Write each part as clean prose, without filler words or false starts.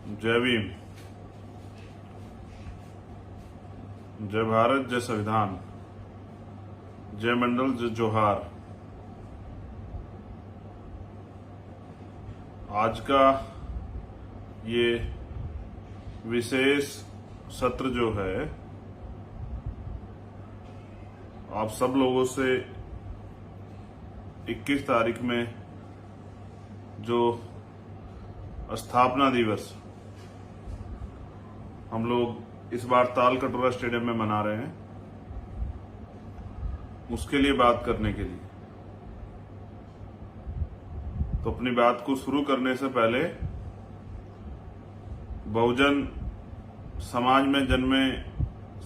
जय भीम, जय भारत, जय संविधान, जय मंडल, जय जोहार। आज का ये विशेष सत्र जो है, आप सब लोगों से 21 तारीख में जो स्थापना दिवस हम लोग इस बार ताल कटोरा स्टेडियम में मना रहे हैं, उसके लिए बात करने के लिए। तो अपनी बात को शुरू करने से पहले बहुजन समाज में जन्मे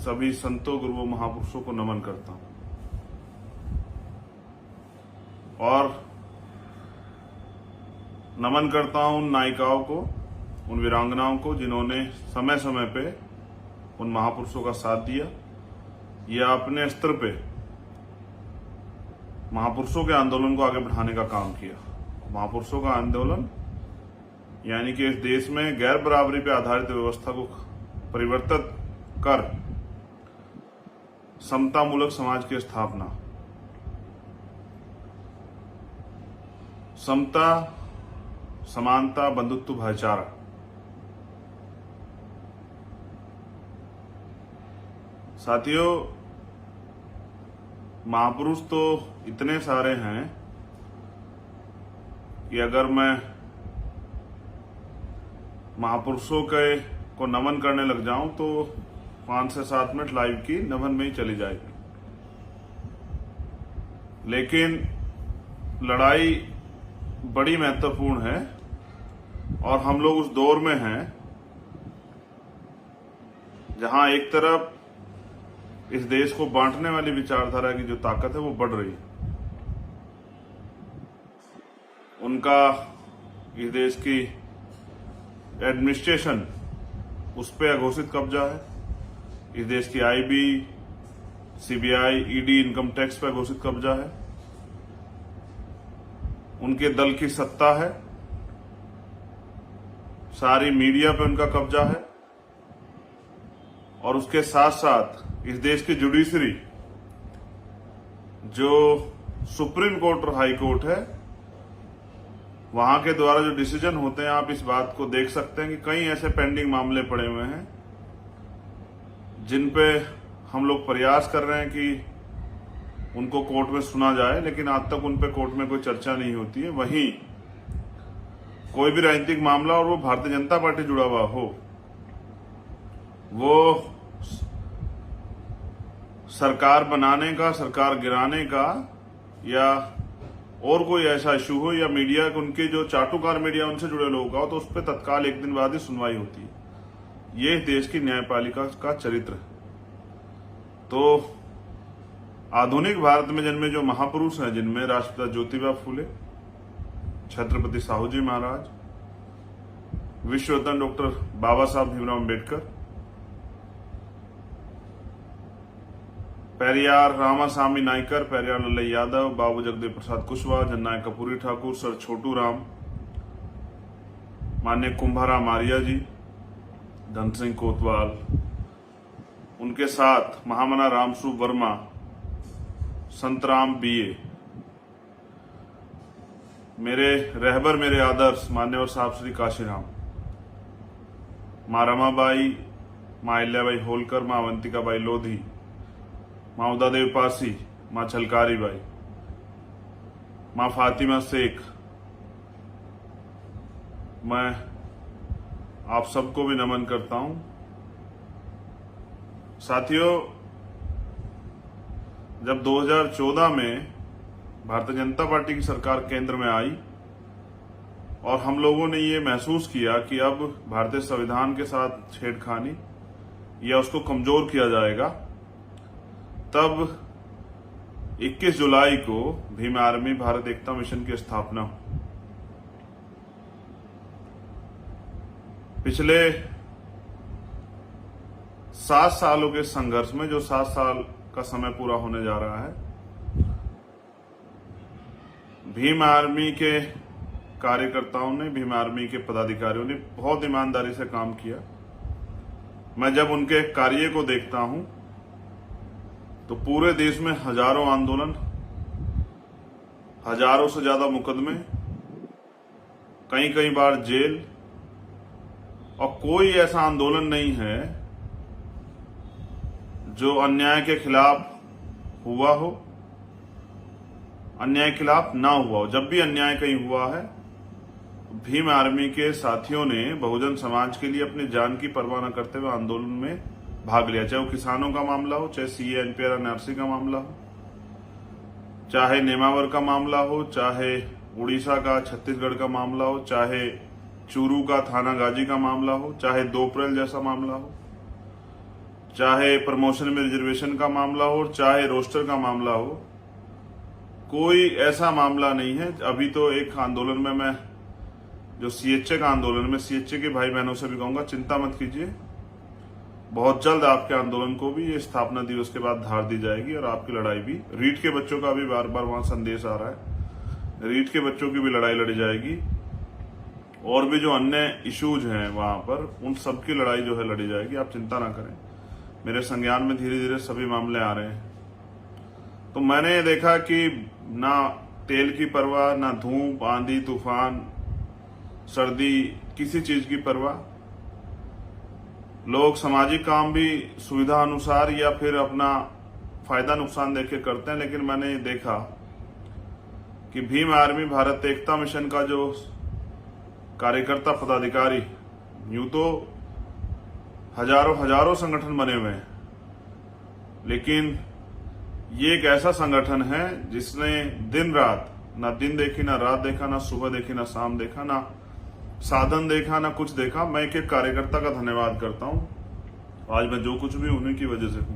सभी संतों, गुरुओं, महापुरुषों को नमन करता हूं और नमन करता हूं उन नायिकाओं को, उन वीरांगनाओं को जिन्होंने समय समय पे उन महापुरुषों का साथ दिया या अपने स्तर पे महापुरुषों के आंदोलन को आगे बढ़ाने का काम किया। महापुरुषों का आंदोलन यानी कि इस देश में गैर बराबरी पे आधारित व्यवस्था को परिवर्तित कर समतामूलक समाज की स्थापना। समता, समानता, बंधुत्व, भाईचारा, साथियों, महापुरुष तो इतने सारे हैं कि अगर मैं महापुरुषों को नमन करने लग जाऊं तो 5 से 7 मिनट लाइव की नमन में ही चली जाएगी। लेकिन लड़ाई बड़ी महत्वपूर्ण है और हम लोग उस दौर में हैं जहां एक तरफ इस देश को बांटने वाली विचारधारा की जो ताकत है वो बढ़ रही है। उनका इस देश की एडमिनिस्ट्रेशन, उस पर अघोषित कब्जा है। इस देश की IB, CBI, ED, income tax पर अघोषित कब्जा है। उनके दल की सत्ता है, सारी मीडिया पे उनका कब्जा है और उसके साथ साथ इस देश की जुडिशरी, जो सुप्रीम कोर्ट और हाई कोर्ट है, वहां के द्वारा जो डिसीजन होते हैं, आप इस बात को देख सकते हैं कि कई ऐसे पेंडिंग मामले पड़े हुए हैं जिन पे हम लोग प्रयास कर रहे हैं कि उनको कोर्ट में सुना जाए, लेकिन आज तक उन पे कोर्ट में कोई चर्चा नहीं होती है। वहीं कोई भी राजनीतिक मामला और वो भारतीय जनता पार्टी जुड़ा हुआ हो, वो सरकार बनाने का, सरकार गिराने का या और कोई ऐसा इशू हो या मीडिया, उनके जो चाटुकार मीडिया उनसे जुड़े लोग हो, तो उस पर तत्काल एक दिन बाद ही सुनवाई होती है। ये देश की न्यायपालिका का चरित्र है। तो आधुनिक भारत में जन्मे जो महापुरुष हैं, जिनमें राष्ट्रपिता ज्योतिबा फूले, छत्रपति साहू जी महाराज, विश्व रत्न डॉक्टर बाबा साहब भीमराव अम्बेडकर, पेरियार रामासामी नायकर, पेरियार लल्लई यादव, बाबू जगदेव प्रसाद कुशवाहा, जननायक कपूरी ठाकुर, सर छोटू राम, मान्य कुंभाराम आर्या जी, धन सिंह कोतवाल, उनके साथ महामना रामसूप वर्मा, संतराम बीए, मेरे रहबर, मेरे आदर्श मान्यवर साहब श्री काशीराम, मां रमाबाई, मां अहिल्याबाई होलकर, मां अवंतिकाबाई लोधी, मां उदादेव पासी, मां छलकारी बाई, मां फातिमा शेख, मैं आप सबको भी नमन करता हूं। साथियों, जब 2014 में भारतीय जनता पार्टी की सरकार केंद्र में आई और हम लोगों ने ये महसूस किया कि अब भारतीय संविधान के साथ छेड़खानी या उसको कमजोर किया जाएगा, तब 21 जुलाई को भीम आर्मी भारत एकता मिशन की स्थापना हुई। पिछले 7 सालों के संघर्ष में, जो 7 साल का समय पूरा होने जा रहा है, भीम आर्मी के कार्यकर्ताओं ने, भीम आर्मी के पदाधिकारियों ने बहुत ईमानदारी से काम किया। मैं जब उनके कार्य को देखता हूं तो पूरे देश में हजारों आंदोलन, हजारों से ज्यादा मुकदमे, कई बार जेल, और कोई ऐसा आंदोलन नहीं है जो अन्याय के खिलाफ हुआ हो, अन्याय के खिलाफ ना हुआ हो। जब भी अन्याय कहीं हुआ है, भीम आर्मी के साथियों ने बहुजन समाज के लिए अपनी जान की परवाह न करते हुए आंदोलन में भाग लिया। चाहे वो किसानों का मामला हो, चाहे सीए एनपीआर एनआरसी का मामला हो, चाहे नेमावर का मामला हो, चाहे उड़ीसा का, छत्तीसगढ़ का मामला हो, चाहे चूरू का, थाना गाजी का मामला हो, चाहे 2 अप्रैल जैसा मामला हो, चाहे प्रमोशन में रिजर्वेशन का मामला हो, चाहे रोस्टर का मामला हो। कोई ऐसा मामला नहीं है। अभी तो एक आंदोलन में मैं, जो सीएचए का आंदोलन में, सीएचए के भाई बहनों से भी कहूंगा, चिंता मत कीजिए, बहुत जल्द आपके आंदोलन को भी ये स्थापना दिवस के बाद धार दी जाएगी और आपकी लड़ाई भी, रीट के बच्चों का भी बार बार वहां संदेश आ रहा है, रीट के बच्चों की भी लड़ाई लड़ी जाएगी, और भी जो अन्य इश्यूज हैं वहां पर, उन सब की लड़ाई जो है लड़ी जाएगी। आप चिंता ना करें, मेरे संज्ञान में धीरे धीरे सभी मामले आ रहे हैं। तो मैंने ये देखा कि ना तेल की परवाह, ना धूप, आंधी, तूफान, सर्दी, किसी चीज की परवाह। लोग सामाजिक काम भी सुविधा अनुसार या फिर अपना फायदा नुकसान देख के करते हैं, लेकिन मैंने देखा कि भीम आर्मी भारत एकता मिशन का जो कार्यकर्ता पदाधिकारी, यूं तो हजारों संगठन बने हुए हैं, लेकिन ये एक ऐसा संगठन है जिसने दिन रात, ना दिन देखी, ना रात देखा, ना सुबह देखी, ना शाम देखा, ना साधन देखा, ना कुछ देखा। मैं एक एक कार्यकर्ता का धन्यवाद करता हूं। आज मैं जो कुछ भी उन्हीं की वजह से हूं।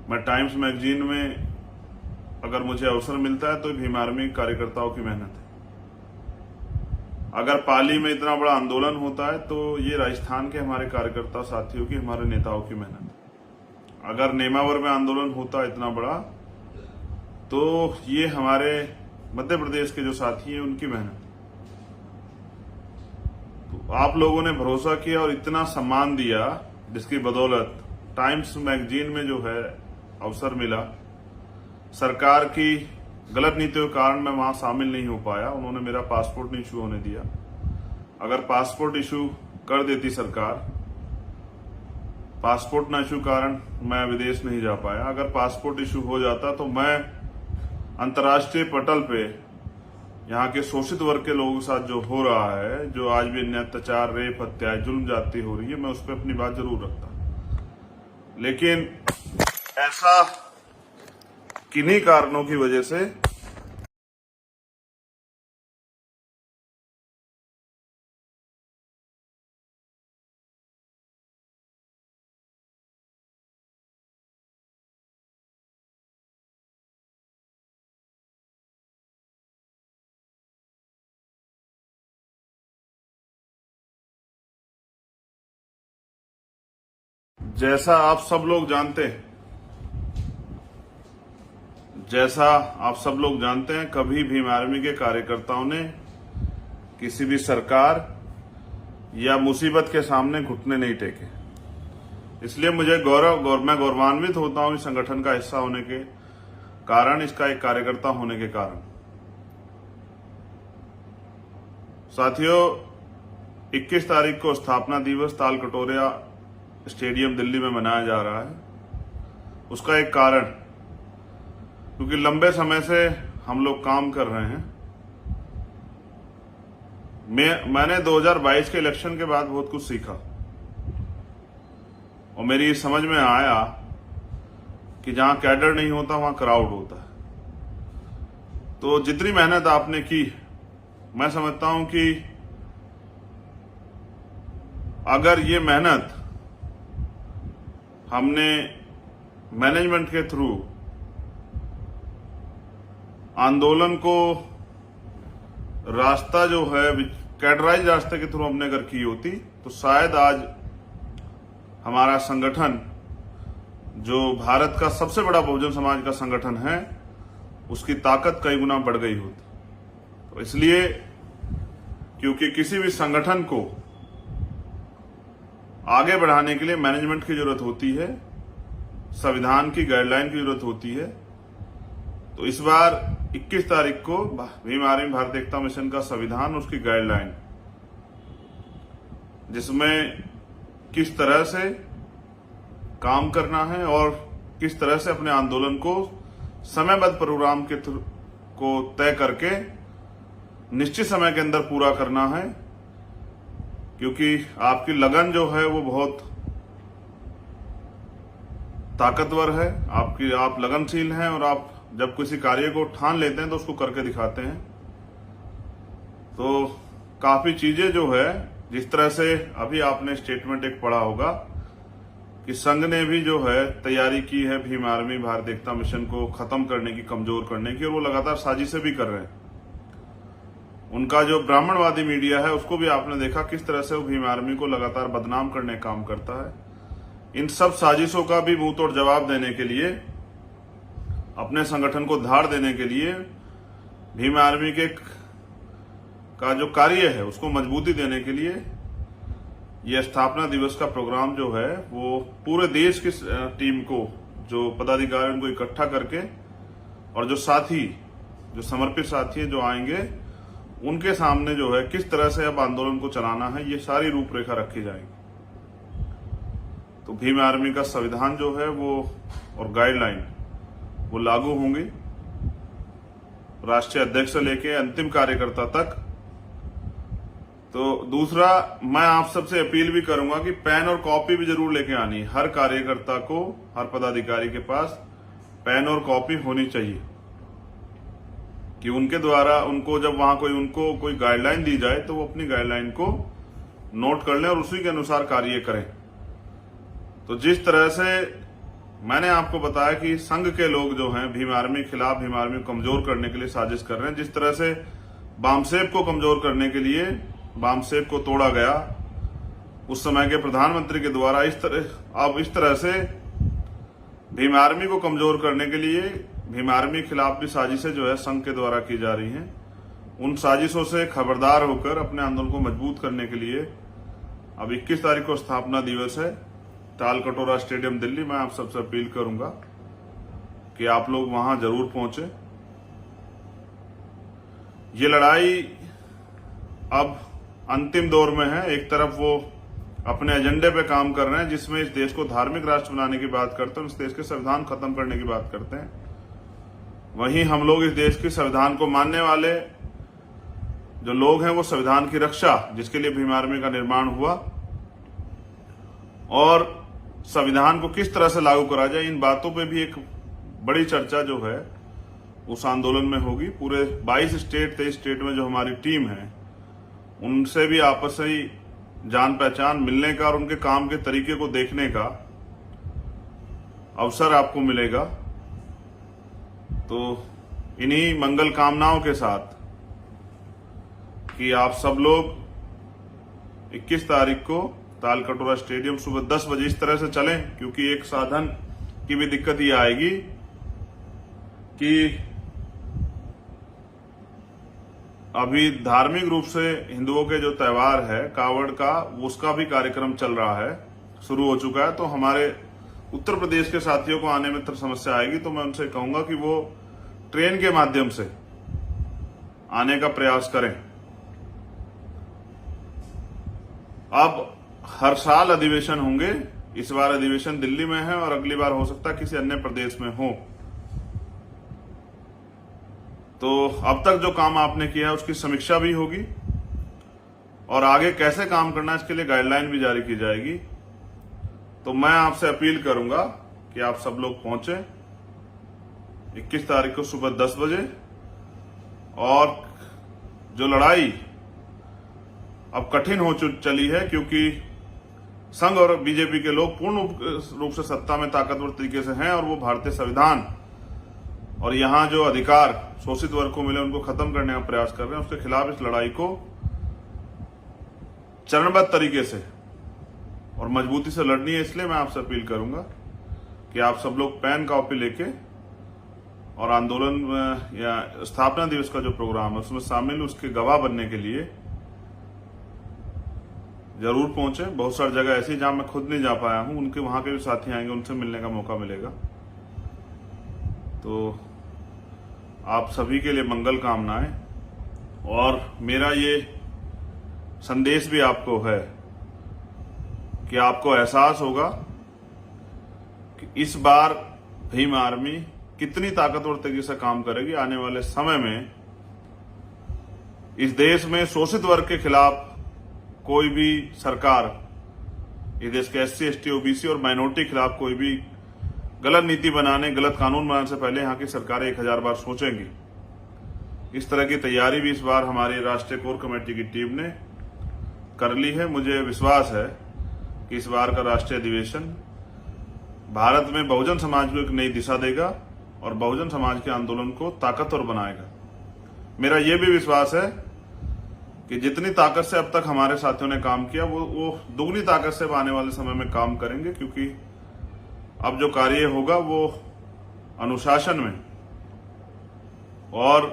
मैं टाइम्स मैगजीन में अगर मुझे अवसर मिलता है तो भीम आर्मी कार्यकर्ताओं की मेहनत है। अगर पाली में इतना बड़ा आंदोलन होता है तो ये राजस्थान के हमारे कार्यकर्ता साथियों की, हमारे नेताओं की मेहनत है। अगर नेमावर में आंदोलन होता है इतना बड़ा, तो ये हमारे मध्य प्रदेश के जो साथी हैं उनकी मेहनत। तो आप लोगों ने भरोसा किया और इतना सम्मान दिया, जिसकी बदौलत टाइम्स मैगजीन में जो है अवसर मिला। सरकार की गलत नीतियों के कारण मैं वहां शामिल नहीं हो पाया, उन्होंने मेरा पासपोर्ट नहीं इशू होने दिया। अगर पासपोर्ट इशू कर देती सरकार, पासपोर्ट न इशू कारण मैं विदेश नहीं जा पाया। अगर पासपोर्ट इशू हो जाता तो मैं अंतर्राष्ट्रीय पटल पे यहाँ के शोषित वर्ग के लोगों के साथ जो हो रहा है, जो आज भी अन्य अत्याचार, रेप, हत्या, जुल्म जाती हो रही है, मैं उस पर अपनी बात जरूर रखता। लेकिन ऐसा किन्हीं कारणों की वजह से जैसा आप सब लोग जानते हैं, कभी भीम आर्मी के कार्यकर्ताओं ने किसी भी सरकार या मुसीबत के सामने घुटने नहीं टेके। इसलिए मुझे मैं गौरवान्वित होता हूं इस संगठन का हिस्सा होने के कारण, इसका एक कार्यकर्ता होने के कारण। साथियों, 21 तारीख को स्थापना दिवस ताल कटोरिया स्टेडियम दिल्ली में मनाया जा रहा है। उसका एक कारण, क्योंकि लंबे समय से हम लोग काम कर रहे हैं। मैंने 2022 के इलेक्शन के बाद बहुत कुछ सीखा और मेरी समझ में आया कि जहां कैडर नहीं होता वहां क्राउड होता है। तो जितनी मेहनत आपने की, मैं समझता हूं कि अगर ये मेहनत हमने मैनेजमेंट के थ्रू आंदोलन को रास्ता जो है कैडराइज रास्ते के थ्रू हमने अगर की होती तो शायद आज हमारा संगठन, जो भारत का सबसे बड़ा बहुजन समाज का संगठन है, उसकी ताकत कई गुना बढ़ गई होती। तो इसलिए क्योंकि किसी भी संगठन को आगे बढ़ाने के लिए मैनेजमेंट की जरूरत होती है, संविधान की गाइडलाइन की जरूरत होती है। तो इस बार 21 तारीख को भीम आर्मी भारत एकता मिशन का संविधान, उसकी गाइडलाइन, जिसमें किस तरह से काम करना है और किस तरह से अपने आंदोलन को समयबद्ध प्रोग्राम के को तय करके निश्चित समय के अंदर पूरा करना है, क्योंकि आपकी लगन जो है वो बहुत ताकतवर है, आप लगनशील हैं और आप जब किसी कार्य को ठान लेते हैं तो उसको करके दिखाते हैं। तो काफी चीजें जो है, जिस तरह से अभी आपने स्टेटमेंट एक पढ़ा होगा कि संघ ने भी जो है तैयारी की है भीम आर्मी भारत एकता मिशन को खत्म करने की, कमजोर करने की, और वो लगातार साजिशें भी कर रहे हैं। उनका जो ब्राह्मणवादी मीडिया है उसको भी आपने देखा किस तरह से वो भीम आर्मी को लगातार बदनाम करने का काम करता है। इन सब साजिशों का भी मुंह तोड़ जवाब देने के लिए, अपने संगठन को धार देने के लिए, भीम आर्मी का जो कार्य है उसको मजबूती देने के लिए यह स्थापना दिवस का प्रोग्राम जो है वो पूरे देश की टीम को, जो पदाधिकारी, उनको इकट्ठा करके, और जो साथी, जो समर्पित साथी है जो आएंगे, उनके सामने जो है किस तरह से अब आंदोलन को चलाना है, ये सारी रूपरेखा रखी जाएगी। तो भीम आर्मी का संविधान जो है वो और गाइडलाइन वो लागू होंगी राष्ट्रीय अध्यक्ष से लेके अंतिम कार्यकर्ता तक। तो दूसरा, मैं आप सबसे अपील भी करूंगा कि पेन और कॉपी भी जरूर लेके आनी है। हर कार्यकर्ता को, हर पदाधिकारी के पास पेन और कॉपी होनी चाहिए, कि उनके द्वारा उनको जब वहां कोई गाइडलाइन दी जाए तो वो अपनी गाइडलाइन को नोट कर लें और उसी के अनुसार कार्य करें। तो जिस तरह से मैंने आपको बताया कि संघ के लोग जो हैं भीम आर्मी के खिलाफ, भीम आर्मी को कमजोर करने के लिए साजिश कर रहे हैं, जिस तरह से बामसेब को कमजोर करने के लिए बामसेब को तोड़ा गया उस समय के प्रधानमंत्री के द्वारा, इस तरह से भीम आर्मी को कमजोर करने के लिए भीम आर्मी के खिलाफ भी साजिशें जो है संघ के द्वारा की जा रही हैं। उन साजिशों से खबरदार होकर अपने आंदोलन को मजबूत करने के लिए अब 21 तारीख को स्थापना दिवस है, तालकटोरा स्टेडियम दिल्ली। मैं आप सबसे अपील करूंगा कि आप लोग वहां जरूर पहुंचे। ये लड़ाई अब अंतिम दौर में है। एक तरफ वो अपने एजेंडे पे काम कर रहे हैं जिसमें इस देश को धार्मिक राष्ट्र बनाने की बात करते हैं, इस देश के संविधान खत्म करने की बात करते हैं। वहीं हम लोग इस देश के संविधान को मानने वाले जो लोग हैं वो संविधान की रक्षा, जिसके लिए भीम आर्मी का निर्माण हुआ, और संविधान को किस तरह से लागू करा जाए, इन बातों पे भी एक बड़ी चर्चा जो है उस आंदोलन में होगी। पूरे 22 स्टेट, 23 स्टेट में जो हमारी टीम है उनसे भी आपस में जान पहचान मिलने का और उनके काम के तरीके को देखने का अवसर आपको मिलेगा। तो इन्हीं मंगल कामनाओं के साथ कि आप सब लोग 21 तारीख को तालकटोरा स्टेडियम सुबह 10 बजे इस तरह से चलें, क्योंकि एक साधन की भी दिक्कत ये आएगी कि अभी धार्मिक रूप से हिंदुओं के जो त्योहार है कावड़ का, उसका भी कार्यक्रम चल रहा है, शुरू हो चुका है। तो हमारे उत्तर प्रदेश के साथियों को आने में समस्या आएगी, तो मैं उनसे कहूंगा कि वो ट्रेन के माध्यम से आने का प्रयास करें। अब हर साल अधिवेशन होंगे, इस बार अधिवेशन दिल्ली में है और अगली बार हो सकता है किसी अन्य प्रदेश में हो। तो अब तक जो काम आपने किया है उसकी समीक्षा भी होगी और आगे कैसे काम करना है इसके लिए गाइडलाइन भी जारी की जाएगी। तो मैं आपसे अपील करूंगा कि आप सब लोग पहुंचे 21 तारीख को सुबह 10 बजे। और जो लड़ाई अब कठिन हो चली है, क्योंकि संघ और बीजेपी के लोग पूर्ण रूप से सत्ता में ताकतवर तरीके से हैं और वो भारतीय संविधान और यहां जो अधिकार शोषित वर्ग को मिले उनको खत्म करने का प्रयास कर रहे हैं। उसके खिलाफ इस लड़ाई को चरणबद्ध तरीके से और मजबूती से लड़नी है। इसलिए मैं आपसे अपील करूंगा कि आप सब लोग पेन कॉपी लेके और आंदोलन या स्थापना दिवस का जो प्रोग्राम है उसमें शामिल, उसके गवाह बनने के लिए जरूर पहुंचे। बहुत सारी जगह ऐसी जहां मैं खुद नहीं जा पाया हूं, उनके वहां के भी साथी आएंगे, उनसे मिलने का मौका मिलेगा। तो आप सभी के लिए मंगल कामनाएं। और मेरा ये संदेश भी आपको है कि आपको एहसास होगा कि इस बार भीम आर्मी कितनी ताकतवर तरीके से काम करेगी। आने वाले समय में इस देश में शोषित वर्ग के खिलाफ कोई भी सरकार, इस देश के SC, ST, OBC और माइनॉरिटी के खिलाफ कोई भी गलत नीति बनाने, गलत कानून बनाने से पहले यहाँ की सरकारें 1000 बार सोचेंगी। इस तरह की तैयारी भी इस बार हमारी राष्ट्रीय कोर कमेटी की टीम ने कर ली है। मुझे विश्वास है कि इस बार का राष्ट्रीय अधिवेशन भारत में बहुजन समाज को एक नई दिशा देगा और बहुजन समाज के आंदोलन को ताकतवर बनाएगा। मेरा यह भी विश्वास है कि जितनी ताकत से अब तक हमारे साथियों ने काम किया वो दुगनी ताकत से आने वाले समय में काम करेंगे, क्योंकि अब जो कार्य होगा वो अनुशासन में और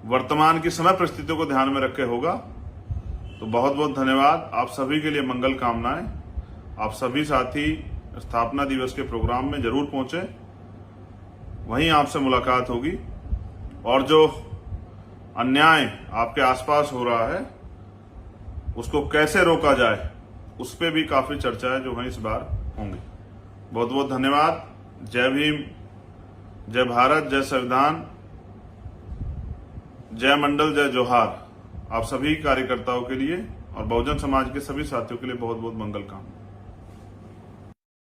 वर्तमान की समय परिस्थितियों को ध्यान में रखे होगा। तो बहुत बहुत धन्यवाद। आप सभी के लिए मंगल कामनाएं। आप सभी साथी स्थापना दिवस के प्रोग्राम में जरूर पहुंचे, वहीं आपसे मुलाकात होगी। और जो अन्याय आपके आसपास हो रहा है उसको कैसे रोका जाए, उस पर भी काफी चर्चाएं जो हैं इस बार होंगी। बहुत बहुत धन्यवाद। जय भीम, जय भारत, जय संविधान, जय मंडल, जय जोहार। आप सभी कार्यकर्ताओं के लिए और बहुजन समाज के सभी साथियों के लिए बहुत बहुत मंगल कामना।